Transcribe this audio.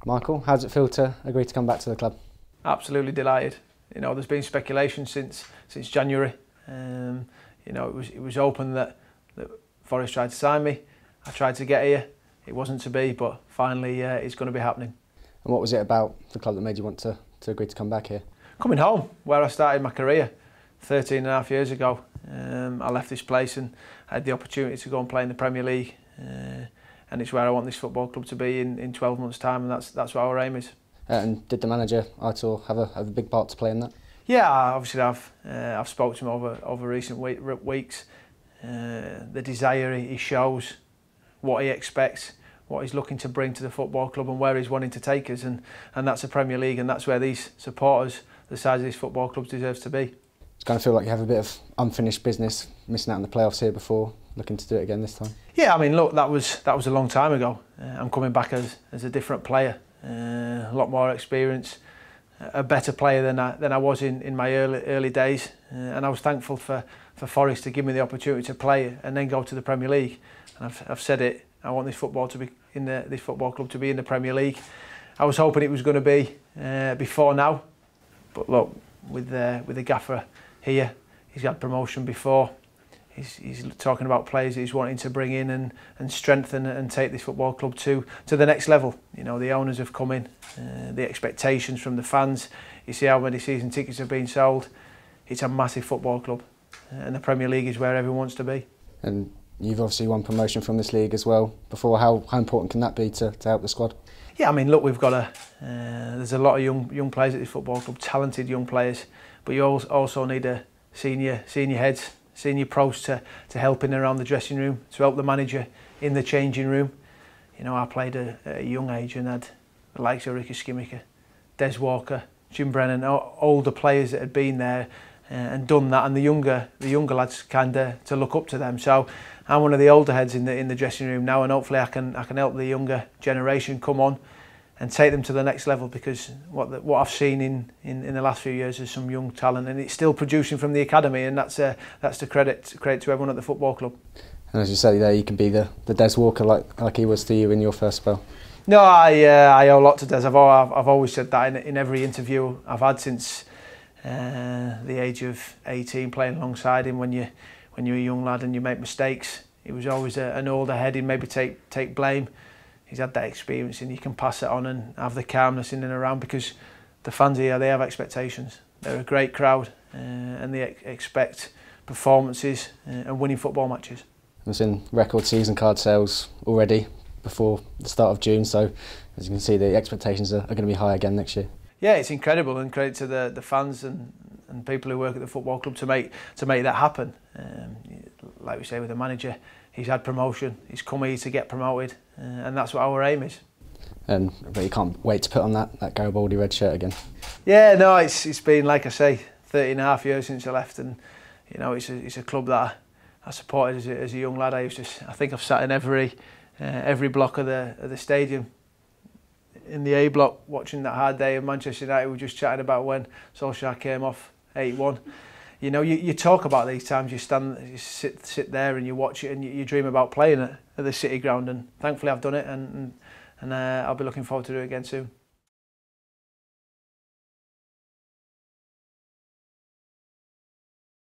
Michael, how does it feel to agree to come back to the club? Absolutely delighted. You know, there's been speculation since January. You know, it was open that Forest tried to sign me. I tried to get here. It wasn't to be, but finally it's going to be happening. And what was it about the club that made you want to agree to come back here? Coming home, where I started my career 13 and a half years ago. I left this place and I had the opportunity to go and play in the Premier League. And it's where I want this football club to be in 12 months' time, and that's what our aim is. And did the manager, Aitor, have a big part to play in that? Yeah, obviously I've spoken to him over recent weeks. The desire he shows, what he expects, what he's looking to bring to the football club, and where he's wanting to take us, and that's the Premier League, and that's where these supporters, the size of these football clubs, deserves to be. It's kind of feel like you have a bit of unfinished business, missing out on the playoffs here before, looking to do it again this time. Yeah, I mean, look, that was a long time ago. I'm coming back as a different player, a lot more experience, a better player than I was in my early days, and I was thankful for Forest to give me the opportunity to play and then go to the Premier League. And I've said it. I want this football club to be in the Premier League. I was hoping it was going to be before now, but look, with the gaffer here, he's had promotion before. He's talking about players that he's wanting to bring in and strengthen and take this football club to the next level. You know, the owners have come in, the expectations from the fans. You see how many season tickets have been sold. It's a massive football club, and the Premier League is where everyone wants to be. And you've obviously won promotion from this league as well before. How important can that be to help the squad? Yeah, I mean, look, we've got there's a lot of young players at this football club, talented young players, but you also need a senior heads, senior pros to help in and around the dressing room, to help the manager in the changing room. You know, I played at a young age and had the likes of Ricky Skimmicker, Des Walker, Jim Brennan, older players that had been there and done that, and the younger lads kind of to look up to them. So I'm one of the older heads in the dressing room now, and hopefully I can help the younger generation come on and take them to the next level, because what I've seen in the last few years is some young talent, and it's still producing from the academy, and that's the credit to everyone at the football club. And as you say there, you can be the Des Walker like he was to you in your first spell. No, I owe a lot to Des. I've always said that in every interview I've had since the age of 18, playing alongside him. When you're a young lad and you make mistakes, he was always an older head. He'd maybe take blame. He's had that experience, and you can pass it on and have the calmness in and around, because the fans here, they have expectations. They're a great crowd, and they expect performances and winning football matches. It's in record season card sales already before the start of June, so as you can see, the expectations are going to be high again next year. Yeah, it's incredible, and credit to the fans and people who work at the football club to make that happen. Like we say with the manager, he's had promotion, he's come here to get promoted, and that's what our aim is. But you can't wait to put on that Garibaldi red shirt again. Yeah, no, it's been, like I say, 13 and a half years since I left, and you know, it's a club that I supported as a young lad. I think I've sat in every block of the stadium. In the A block, watching that hard day of Manchester United, we were just chatting about when Solskjaer came off 8-1. You know, you talk about these times, you sit there and you watch it, and you dream about playing at the City ground, and thankfully I've done it, and I'll be looking forward to do it again soon.